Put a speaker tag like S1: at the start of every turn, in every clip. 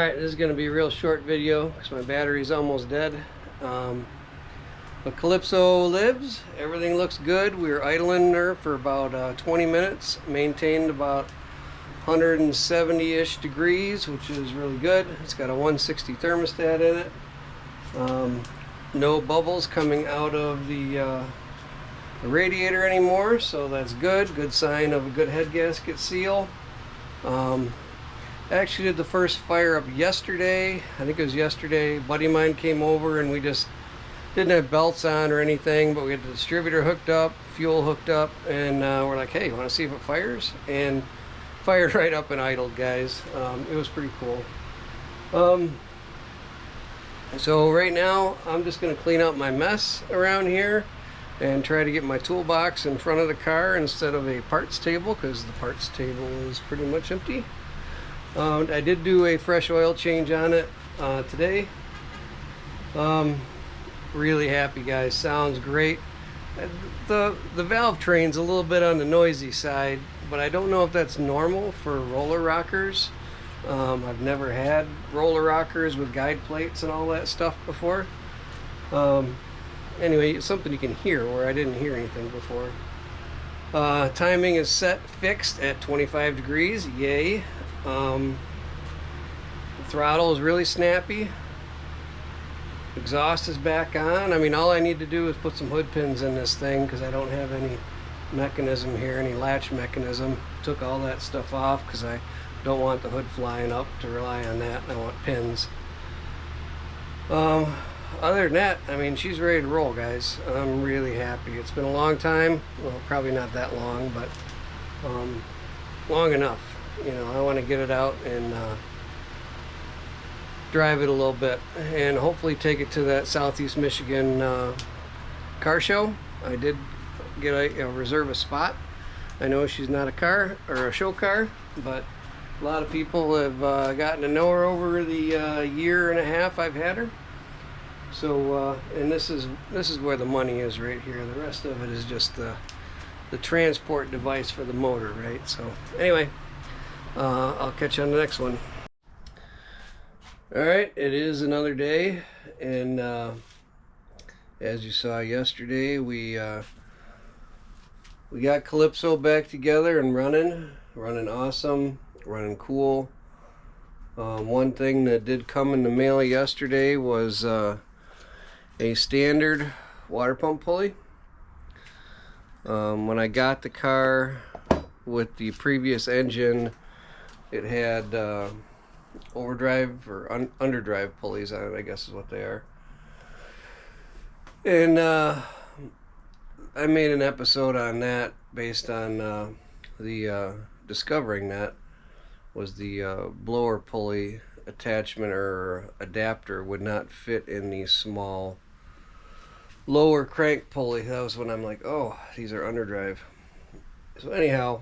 S1: Alright, this is going to be a real short video because my battery's almost dead. But Calypso lives. Everything looks good. We were idling her for about 20 minutes. Maintained about 170-ish degrees, which is really good. It's got a 160 thermostat in it. No bubbles coming out of the radiator anymore, so that's good. Good sign of a good head gasket seal. I actually did the first fire up yesterday. I think it was yesterday. A buddy of mine came over and we just didn't have belts on or anything, but we had the distributor hooked up, fuel hooked up, and we're like, hey, you want to see if it fires? And fired right up and idled, guys. It was pretty cool. So right now I'm just going to clean up my mess around here and try to get my toolbox in front of the car instead of a parts table, because the parts table is pretty much empty. I did do a fresh oil change on it today. Really happy, guys. Sounds great. The valve train's a little bit on the noisy side, but I don't know if that's normal for roller rockers. I've never had roller rockers with guide plates and all that stuff before. Anyway, it's something you can hear where I didn't hear anything before. Timing is fixed at 25 degrees. Yay. Throttle is really snappy. Exhaust is back on. I mean, all I need to do is put some hood pins in this thing because I don't have any mechanism here, any latch mechanism. Took all that stuff off because I don't want the hood flying up to rely on that. I want pins. Other than that, I mean, she's ready to roll, guys. I'm really happy. It's been a long time. Well, probably not that long, but long enough. You know, I want to get it out and drive it a little bit and hopefully take it to that Southeast Michigan car show. I did get a reserve a spot. I know she's not a car or a show car, but a lot of people have gotten to know her over the year and a half I've had her. So and this is where the money is, right here. The rest of it is just the transport device for the motor, right? So anyway, I'll catch you on the next one. Alright, it is another day, and as you saw yesterday, we got Calypso back together and running awesome, running cool. One thing that did come in the mail yesterday was a standard water pump pulley. When I got the car with the previous engine, it had overdrive or underdrive pulleys on it, I guess is what they are. And I made an episode on that based on the discovering that was the blower pulley attachment or adapter would not fit in the small lower crank pulley. That was when I'm like, oh, these are underdrive. So anyhow,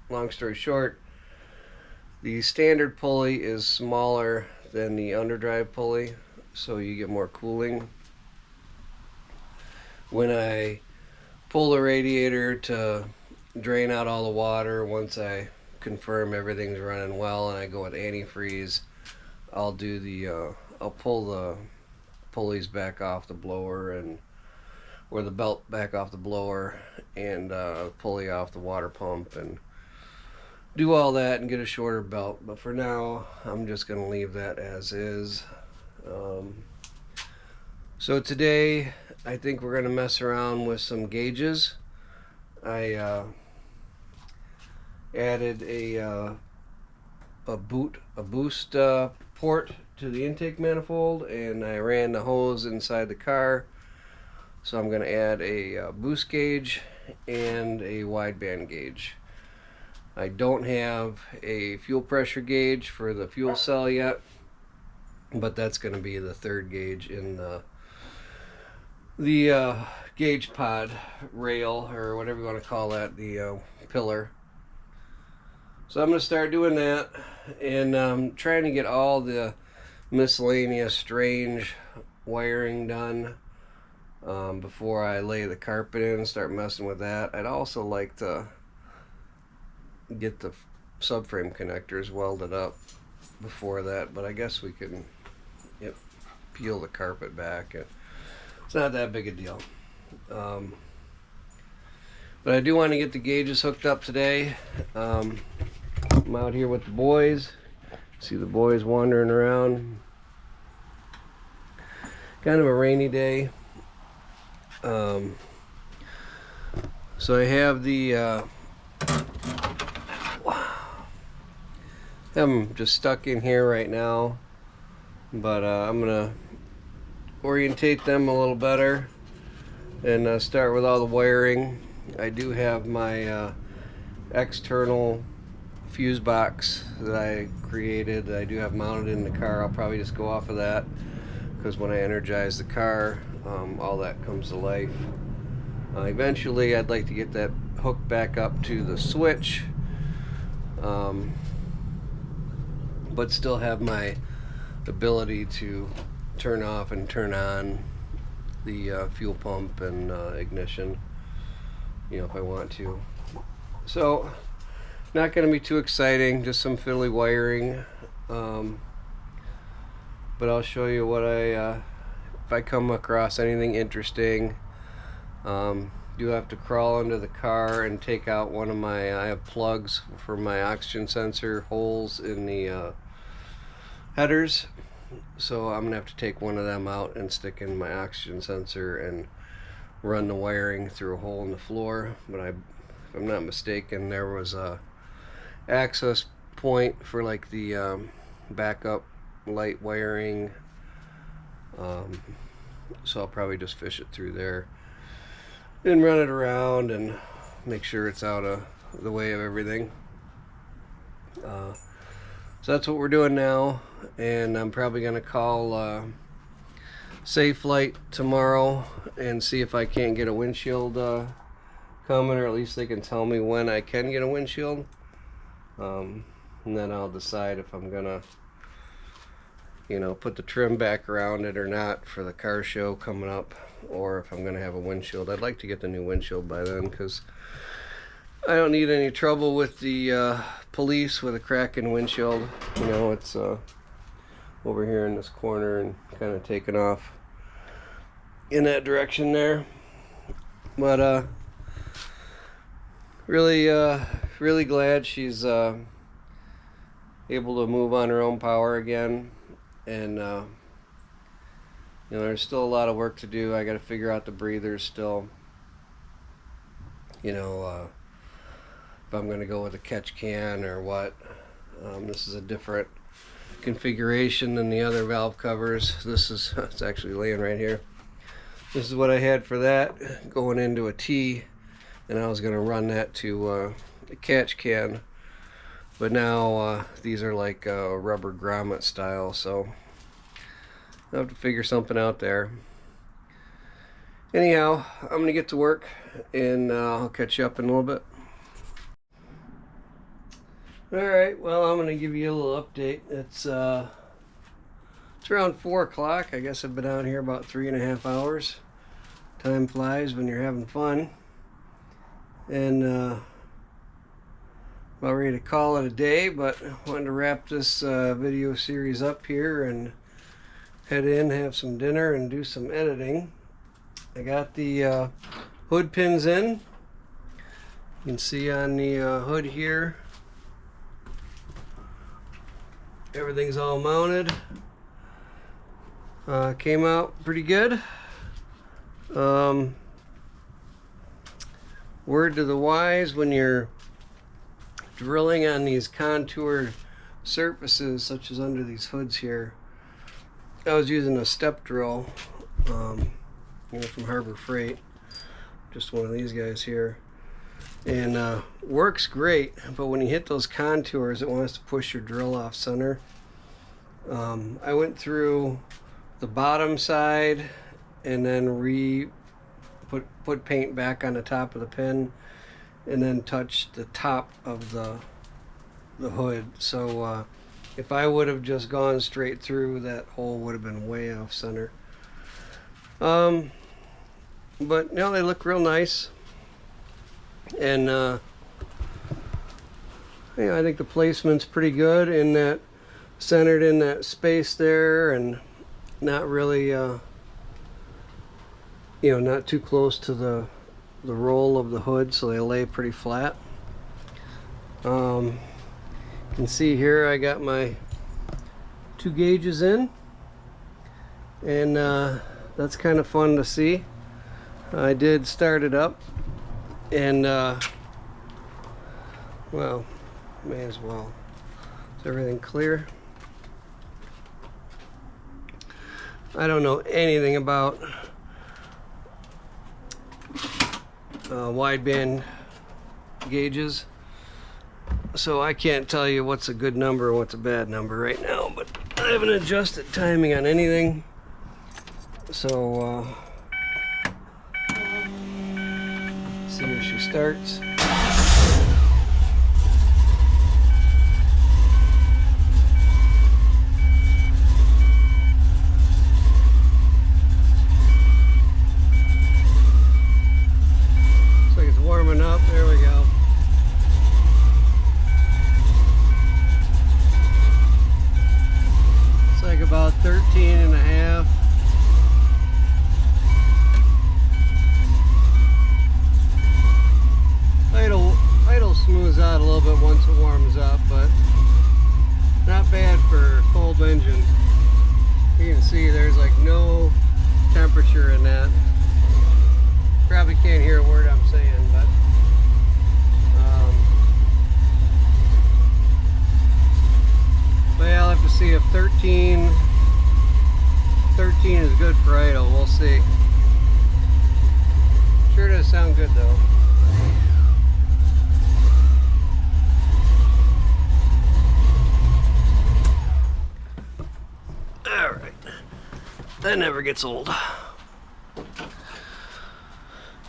S1: long story short, the standard pulley is smaller than the underdrive pulley, so you get more cooling. When I pull the radiator to drain out all the water, once I confirm everything's running well and I go with antifreeze, I'll pull the pulleys back off the blower or the belt back off the blower and pulley off the water pump and do all that and get a shorter belt. But for now, I'm just going to leave that as is. So today, I think we're going to mess around with some gauges. I added a boost port to the intake manifold, and I ran the hose inside the car. So I'm going to add a boost gauge and a wideband gauge. I don't have a fuel pressure gauge for the fuel cell yet, but that's going to be the third gauge in the gauge pod rail, or whatever you want to call that, the pillar. So I'm going to start doing that, and trying to get all the miscellaneous strange wiring done before I lay the carpet in and start messing with that. I'd also like to get the subframe connectors welded up before that, but I guess we can, yep, peel the carpet back. It's not that big a deal. But I do want to get the gauges hooked up today. I'm out here with the boys. See the boys wandering around. Kind of a rainy day. So I have the I'm just stuck in here right now, but I'm gonna orientate them a little better and start with all the wiring. I do have my external fuse box that I created that I do have mounted in the car. I'll probably just go off of that because when I energize the car, all that comes to life. Eventually I'd like to get that hooked back up to the switch, but still have my ability to turn off and turn on the fuel pump and ignition, you know, if I want to. So not going to be too exciting, just some fiddly wiring, but I'll show you what if I come across anything interesting. Do have to crawl under the car and take out one of my, I have plugs for my oxygen sensor holes in the headers, so I'm gonna have to take one of them out and stick in my oxygen sensor and run the wiring through a hole in the floor. But if I'm not mistaken, there was a access point for like the backup light wiring, so I'll probably just fish it through there and run it around and make sure it's out of the way of everything. So that's what we're doing now, and I'm probably gonna call Safe Light tomorrow and see if I can't get a windshield coming, or at least they can tell me when I can get a windshield, and then I'll decide if I'm gonna, you know, put the trim back around it or not for the car show coming up, or if I'm gonna have a windshield. I'd like to get the new windshield by then because I don't need any trouble with the police with a crack in windshield. You know, it's over here in this corner and kind of taking off in that direction there. But really glad she's able to move on her own power again. And you know, there's still a lot of work to do. I got to figure out the breathers still. You know, if I'm going to go with a catch can or what. This is a different configuration than the other valve covers. This is, it's actually laying right here. This is what I had for that, going into a T, and I was going to run that to a catch can. But now these are like rubber grommet style, so I'll have to figure something out there. Anyhow, I'm going to get to work, and I'll catch you up in a little bit. Alright, well, I'm going to give you a little update. It's around 4 o'clock. I guess I've been out here about 3.5 hours. Time flies when you're having fun. And about ready to call it a day, but wanted to wrap this video series up here and head in, have some dinner, and do some editing. I got the hood pins in. You can see on the hood here, everything's all mounted. Came out pretty good. Word to the wise, when you're drilling on these contoured surfaces, such as under these hoods here, I was using a step drill, you know, from Harbor Freight, just one of these guys here, and works great, but when you hit those contours, it wants to push your drill off center. I went through the bottom side and then put paint back on the top of the pin, and then touched the top of the hood. So if I would have just gone straight through, that hole would have been way off center. But no, they look real nice, and you know, I think the placement's pretty good in that centered in that space there, and not really, not too close to the roll of the hood, so they lay pretty flat. You can see here I got my 2 gauges in, and that's kind of fun to see. I did start it up, and well, may as well. Is everything clear? I don't know anything about wideband gauges, so I can't tell you what's a good number and what's a bad number right now, but I haven't adjusted timing on anything, so see if she starts. Looks like it's warming up. There we go. It's like about 13 and a half. Idle smooths out a little bit once it warms up, but not bad for a cold engine. You can see there's like no temperature in that. Probably can't hear a word I'm saying, but yeah, I'll have to see if 13 is good for idle. We'll see. Sure does sound good though. Alright, that never gets old.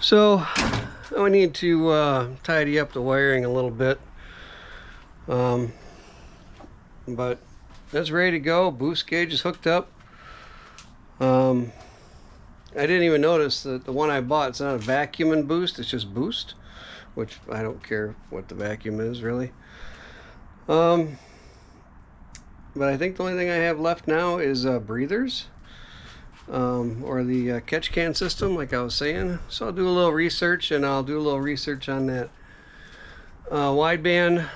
S1: So I need to tidy up the wiring a little bit, but that's ready to go. Boost gauge is hooked up. I didn't even notice that the one I bought, it's not a vacuum and boost, it's just boost, which I don't care what the vacuum is really. But I think the only thing I have left now is breathers, or the catch can system, like I was saying. So I'll do a little research, and I'll do a little research on that wideband,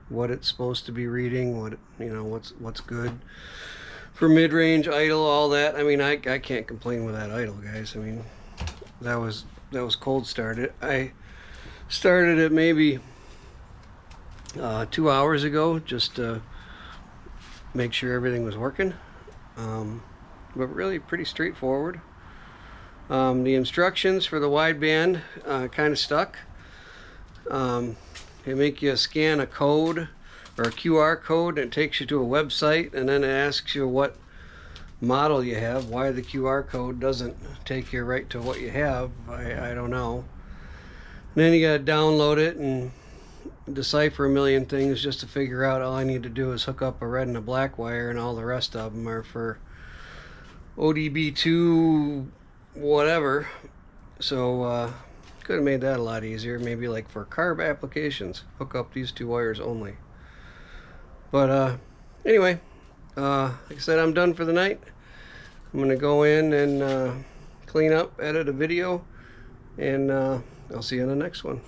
S1: what it's supposed to be reading, what what's good for mid-range, idle, all that. I mean, I can't complain with that idle, guys. I mean, that was cold started. I started it maybe 2 hours ago, just to make sure everything was working, but really pretty straightforward. The instructions for the wideband kind of stuck. They make you scan a code or a QR code, and it takes you to a website, and then it asks you what model you have. Why the QR code doesn't take you right to what you have, I don't know. And then you gotta download it and decipher a million things just to figure out. All I need to do is hook up a red and a black wire, and all the rest of them are for ODB2 whatever. So could have made that a lot easier, maybe like for carb applications, hook up these 2 wires only. But anyway, like I said, I'm done for the night. I'm gonna go in and clean up, edit a video, and I'll see you in the next one.